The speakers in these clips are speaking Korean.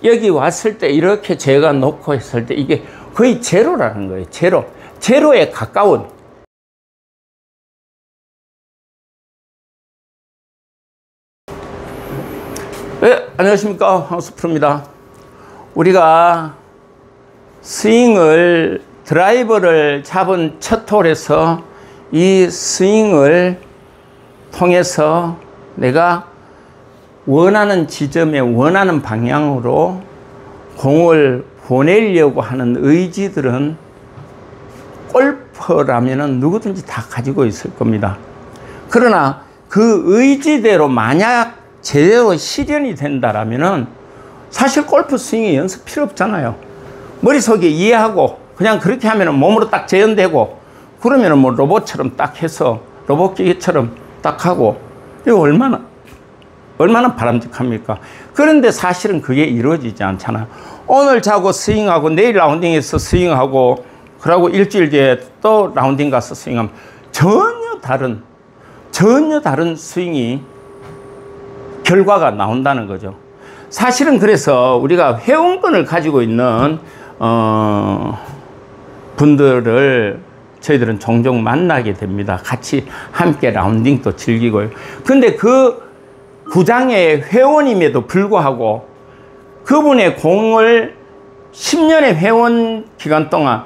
여기 왔을 때 이렇게 제가 놓고 했을 때 이게 거의 제로라는 거예요. 제로에 가까운. 네, 안녕하십니까, 황수프로입니다. 우리가 스윙을, 드라이버를 잡은 첫 홀에서 이 스윙을 통해서 내가 원하는 지점에 원하는 방향으로 공을 보내려고 하는 의지들은 골퍼라면 누구든지 다 가지고 있을 겁니다. 그러나 그 의지대로 만약 제대로 실현이 된다라면은 사실 골프 스윙의 연습 필요 없잖아요. 머릿속에 이해하고 그냥 그렇게 하면은 몸으로 딱 재현되고 그러면은 뭐 로봇처럼 딱 해서 로봇 기계처럼 딱 하고 이거 얼마나 바람직합니까? 그런데 사실은 그게 이루어지지 않잖아요. 오늘 자고 스윙하고 내일 라운딩에서 스윙하고 그러고 일주일 뒤에 또 라운딩 가서 스윙하면 전혀 다른 스윙이 결과가 나온다는 거죠. 사실은 그래서 우리가 회원권을 가지고 있는 분들을 저희들은 종종 만나게 됩니다. 같이 함께 라운딩도 즐기고요. 근데 그 구장의 회원임에도 불구하고 그분의 공을 10년의 회원 기간 동안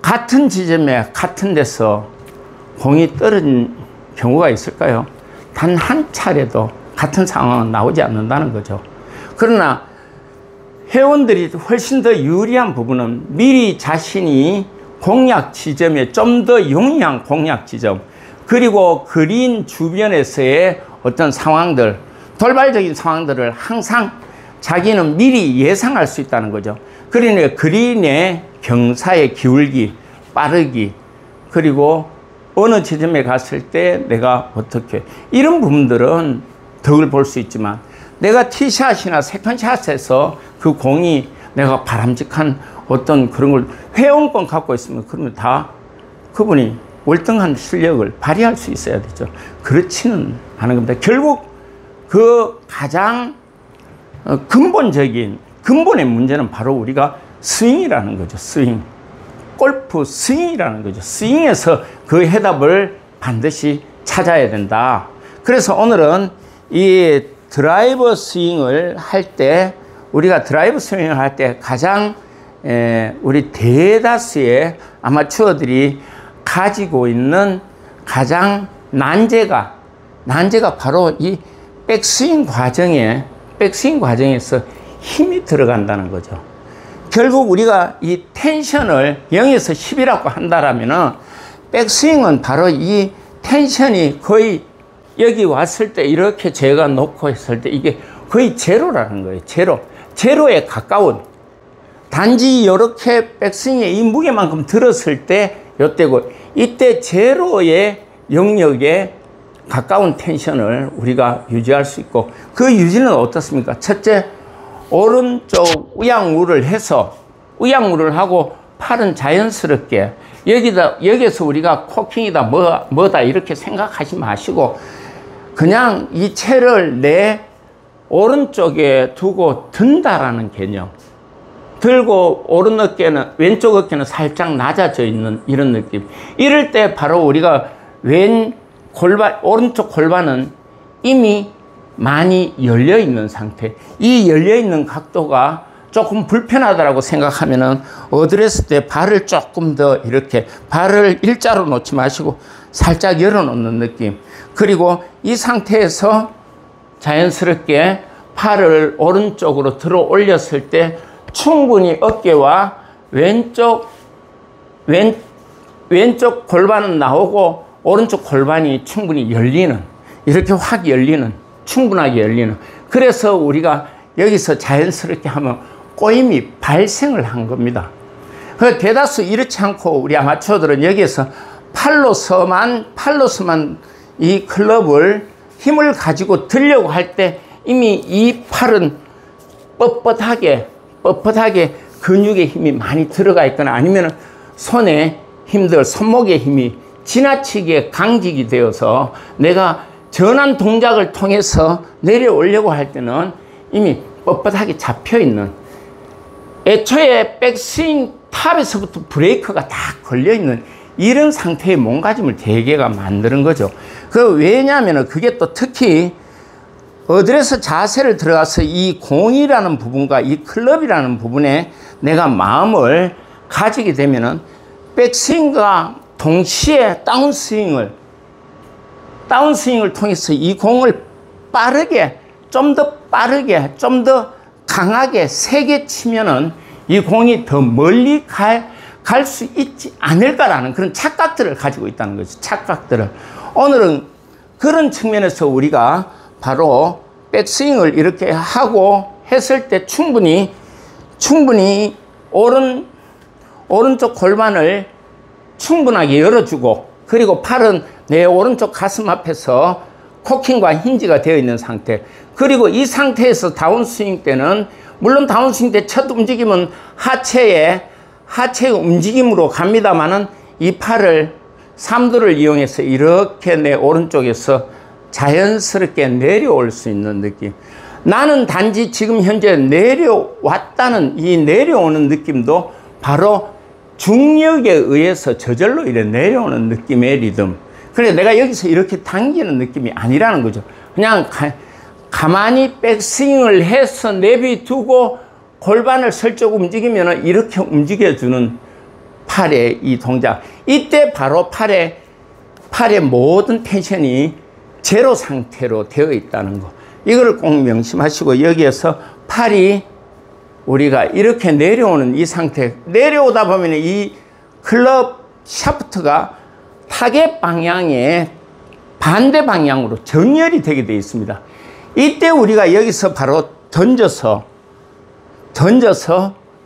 같은 지점에 같은 데서 공이 떨어진 경우가 있을까요? 단 한 차례도 같은 상황은 나오지 않는다는 거죠. 그러나 회원들이 훨씬 더 유리한 부분은 미리 자신이 공략 지점에 좀 더 용이한 공략 지점, 그리고 그린 주변에서의 어떤 상황들, 돌발적인 상황들을 항상 자기는 미리 예상할 수 있다는 거죠. 그러니까 그린의 경사의 기울기, 빠르기, 그리고 어느 지점에 갔을 때 내가 어떻게, 이런 부분들은 덕을 볼 수 있지만 내가 티샷이나 세컨샷에서 그 공이 내가 바람직한 어떤 그런 걸 회원권 갖고 있으면 그러면 다 그분이 월등한 실력을 발휘할 수 있어야 되죠. 그렇지는 않은 겁니다. 결국 그 가장 근본의 문제는 바로 우리가 스윙이라는 거죠. 스윙. 골프 스윙이라는 거죠. 스윙에서 그 해답을 반드시 찾아야 된다. 그래서 오늘은 이 드라이버 스윙을 할 때, 우리가 드라이브 스윙을 할 때 가장 우리 대다수의 아마추어들이 가지고 있는 가장 난제가 바로 이 백스윙 과정에서 힘이 들어간다는 거죠. 결국 우리가 이 텐션을 0에서 10이라고 한다라면은 백스윙은 바로 이 텐션이 거의 여기 왔을 때 이렇게 제가 놓고 했을 때 이게 거의 제로라는 거예요. 제로에 가까운. 단지 이렇게 백스윙에 이 무게만큼 들었을 때 요때고, 이때 제로의 영역에 가까운 텐션을 우리가 유지할 수 있고, 그 유지는 어떻습니까? 첫째, 오른쪽 우양우를 해서 우양우를 하고 팔은 자연스럽게 여기서 우리가 코킹이다 뭐다 이렇게 생각하지 마시고 그냥 이 채를 내 오른쪽에 두고 든다라는 개념. 들고 왼쪽 어깨는 살짝 낮아져 있는 이런 느낌. 이럴 때 바로 우리가 오른쪽 골반은 이미 많이 열려 있는 상태. 이 열려 있는 각도가 조금 불편하다고 생각하면은 어드레스 때 발을 조금 더 이렇게 발을 일자로 놓지 마시고 살짝 열어 놓는 느낌. 그리고 이 상태에서 자연스럽게 팔을 오른쪽으로 들어 올렸을 때 충분히 어깨와 왼쪽 골반은 나오고 오른쪽 골반이 충분히 열리는, 이렇게 확 열리는, 충분하게 열리는. 그래서 우리가 여기서 자연스럽게 하면 꼬임이 발생을 한 겁니다. 대다수 이렇지 않고 우리 아마추어들은 여기에서 팔로서만 이 클럽을 힘을 가지고 들려고 할 때 이미 이 팔은 뻣뻣하게 근육에 힘이 많이 들어가 있거나 아니면 손에 힘들, 손목의 힘이 지나치게 강직이 되어서 내가 전환 동작을 통해서 내려오려고 할 때는 이미 뻣뻣하게 잡혀있는 애초에 백스윙 탑에서부터 브레이크가 다 걸려있는 이런 상태의 몸가짐을 대개가 만드는 거죠. 왜냐하면 그게 또 특히 어드레스 자세를 들어가서 이 공이라는 부분과 이 클럽이라는 부분에 내가 마음을 가지게 되면은 백스윙과 동시에 다운스윙을 통해서 이 공을 빠르게, 좀 더 빠르게, 좀 더 강하게, 세게 치면은 이 공이 더 멀리 갈 수 있지 않을까라는 그런 착각들을 가지고 있다는 거죠. 착각들을. 오늘은 그런 측면에서 우리가 바로 백스윙을 이렇게 하고 했을 때 충분히 오른쪽 골반을 충분하게 열어주고, 그리고 팔은 내 오른쪽 가슴 앞에서 코킹과 힌지가 되어 있는 상태. 그리고 이 상태에서 다운스윙 때는, 물론 다운스윙 때 첫 움직임은 하체의 움직임으로 갑니다만은 이 팔을 삼두를 이용해서 이렇게 내 오른쪽에서 자연스럽게 내려올 수 있는 느낌. 나는 단지 지금 현재 내려왔다는 이 내려오는 느낌도 바로 중력에 의해서 저절로 이래 내려오는 느낌의 리듬. 그래, 내가 여기서 이렇게 당기는 느낌이 아니라는 거죠. 그냥 가만히 백스윙을 해서 내비두고 골반을 슬쩍 움직이면 이렇게 움직여주는 팔의 이 동작. 이때 바로 팔의 모든 텐션이 제로 상태로 되어 있다는 거. 이걸 꼭 명심하시고, 여기에서 팔이 우리가 이렇게 내려오는 이 상태, 내려오다 보면 이 클럽 샤프트가 타겟 방향의 반대 방향으로 정렬이 되게 되어 있습니다. 이때 우리가 여기서 바로 던져서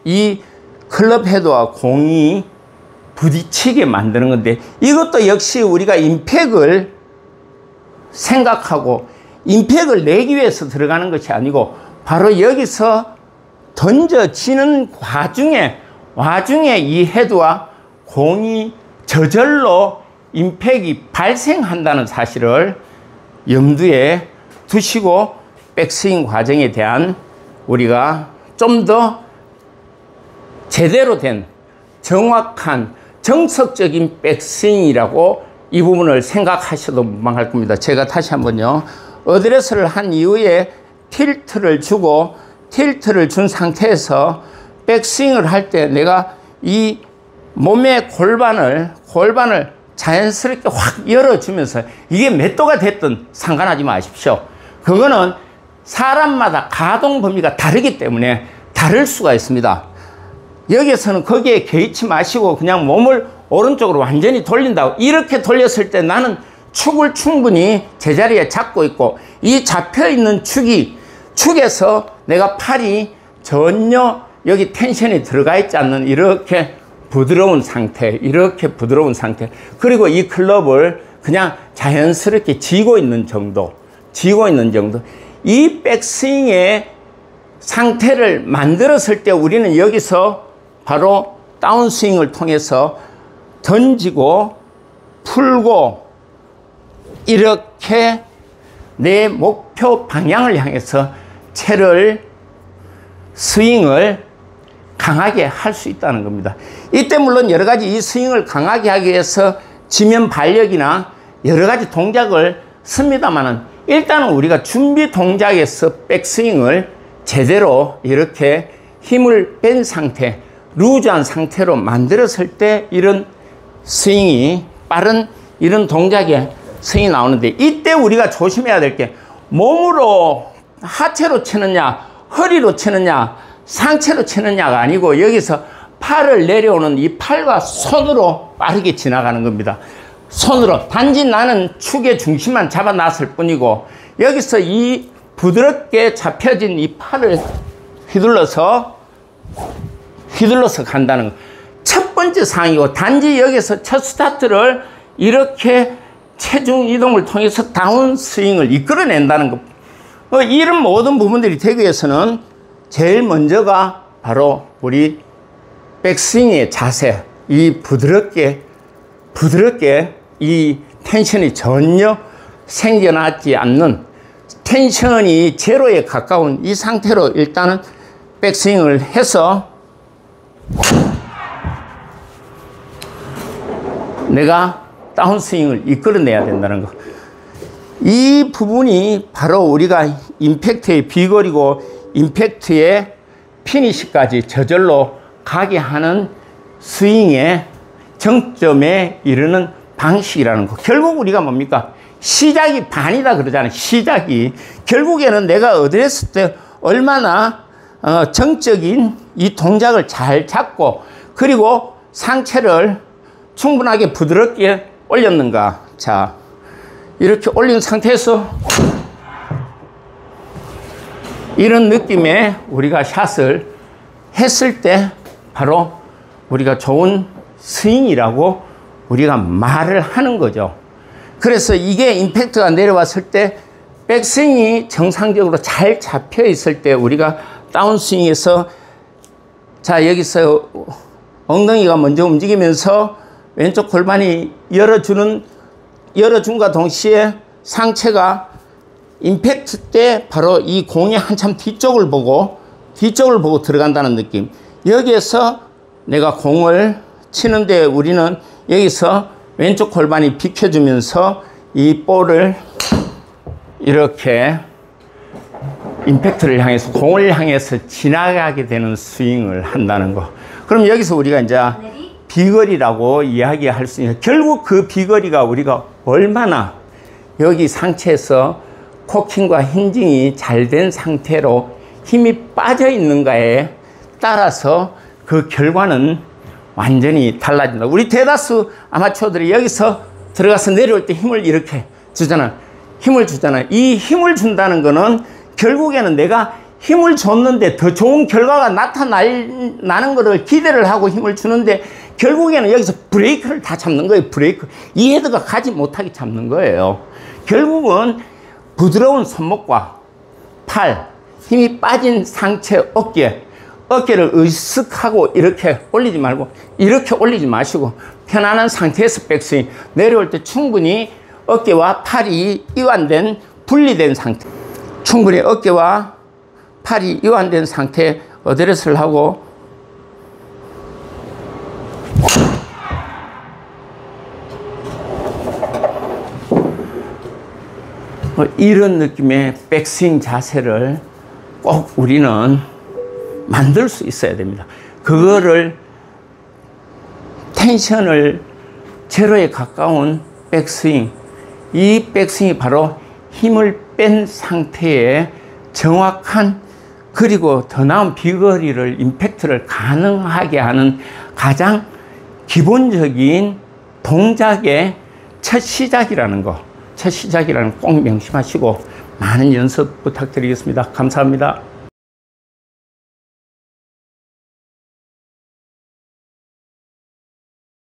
이 클럽 헤드와 공이 부딪히게 만드는 건데, 이것도 역시 우리가 임팩을 생각하고 임팩을 내기 위해서 들어가는 것이 아니고, 바로 여기서 던져지는 와중에 이 헤드와 공이 저절로 임팩이 발생한다는 사실을 염두에 두시고, 백스윙 과정에 대한 우리가 좀 더 제대로 된 정확한 정석적인 백스윙이라고 이 부분을 생각하셔도 무방할 겁니다. 제가 다시 한번요, 어드레스를 한 이후에 틸트를 준 상태에서 백스윙을 할 때 내가 이 몸의 골반을 자연스럽게 확 열어주면서, 이게 몇 도가 됐든 상관하지 마십시오. 그거는 사람마다 가동 범위가 다르기 때문에 다를 수가 있습니다. 여기에서는 거기에 개의치 마시고 그냥 몸을 오른쪽으로 완전히 돌린다고, 이렇게 돌렸을 때 나는 축을 충분히 제자리에 잡고 있고, 이 잡혀있는 축에서 내가 팔이 전혀 여기 텐션이 들어가 있지 않는 이렇게 부드러운 상태, 그리고 이 클럽을 그냥 자연스럽게 쥐고 있는 정도. 이 백스윙의 상태를 만들었을 때 우리는 여기서 바로 다운스윙을 통해서 던지고 풀고 이렇게 내 목표 방향을 향해서 스윙을 강하게 할 수 있다는 겁니다. 이때 물론 여러 가지 이 스윙을 강하게 하기 위해서 지면 발력이나 여러 가지 동작을 씁니다만은, 일단은 우리가 준비 동작에서 백스윙을 제대로 이렇게 힘을 뺀 상태, 루즈한 상태로 만들었을 때 이런 스윙이, 빠른 이런 동작의 스윙이 나오는데, 이때 우리가 조심해야 될 게, 몸으로 하체로 치느냐, 허리로 치느냐, 상체로 치느냐가 아니고, 여기서 팔을 내려오는 이 팔과 손으로 빠르게 지나가는 겁니다. 손으로. 단지 나는 축의 중심만 잡아놨을 뿐이고, 여기서 이 부드럽게 잡혀진 이 팔을 휘둘러서 간다는 거. 첫 번째 사항이고, 단지 여기서 첫 스타트를 이렇게 체중 이동을 통해서 다운 스윙을 이끌어낸다는 것. 이런 모든 부분들이 되기 위해서는 제일 먼저가 바로 우리 백스윙의 자세, 이 부드럽게 이 텐션이 전혀 생겨나지 않는, 텐션이 제로에 가까운 이 상태로 일단은 백스윙을 해서 내가 다운스윙을 이끌어내야 된다는 거. 이 부분이 바로 우리가 임팩트의 비거리고 임팩트의 피니시까지 저절로 가게 하는 스윙의 정점에 이르는 방식이라는 거. 결국 우리가 뭡니까? 시작이 반이다 그러잖아요. 시작이. 결국에는 내가 어드레스 때 얼마나 정적인 이 동작을 잘 잡고 그리고 상체를 충분하게 부드럽게 올렸는가. 자, 이렇게 올린 상태에서 이런 느낌의 우리가 샷을 했을 때 바로 우리가 좋은 스윙이라고 우리가 말을 하는 거죠. 그래서 이게 임팩트가 내려왔을 때 백스윙이 정상적으로 잘 잡혀 있을 때 우리가 다운스윙에서 자, 여기서 엉덩이가 먼저 움직이면서 왼쪽 골반이 열어준과 동시에 상체가 임팩트 때 바로 이 공이 한참 뒤쪽을 보고 들어간다는 느낌. 여기에서 내가 공을 치는데 우리는 여기서 왼쪽 골반이 비켜주면서 이 볼을 이렇게 임팩트를 향해서 공을 향해서 지나가게 되는 스윙을 한다는 거. 그럼 여기서 우리가 이제 비거리라고 이야기할 수 있는, 결국 그 비거리가 우리가 얼마나 여기 상체에서 코킹과 힌징이 잘 된 상태로 힘이 빠져 있는가에 따라서 그 결과는 완전히 달라진다. 우리 대다수 아마추어들이 여기서 들어가서 내려올 때 힘을 이렇게 주잖아. 힘을 주잖아. 이 힘을 준다는 거는 결국에는 내가 힘을 줬는데 더 좋은 결과가 나타나는 거를 기대를 하고 힘을 주는데 결국에는 여기서 브레이크를 다 잡는 거예요. 브레이크. 이 헤드가 가지 못하게 잡는 거예요. 결국은 부드러운 손목과 팔, 힘이 빠진 상체, 어깨를 으쓱하고 이렇게 올리지 말고 이렇게 올리지 마시고 편안한 상태에서 백스윙. 내려올 때 충분히 어깨와 팔이 이완된, 분리된 상태. 충분히 어깨와 팔이 이완된 상태에 어드레스를 하고 이런 느낌의 백스윙 자세를 꼭 우리는 만들 수 있어야 됩니다. 그거를 텐션을 제로에 가까운 백스윙, 이 백스윙이 바로 힘을 뺀 상태의 정확한 그리고 더 나은 비거리를, 임팩트를 가능하게 하는 가장 기본적인 동작의 첫 시작이라는 거, 꼭 명심하시고 많은 연습 부탁드리겠습니다. 감사합니다.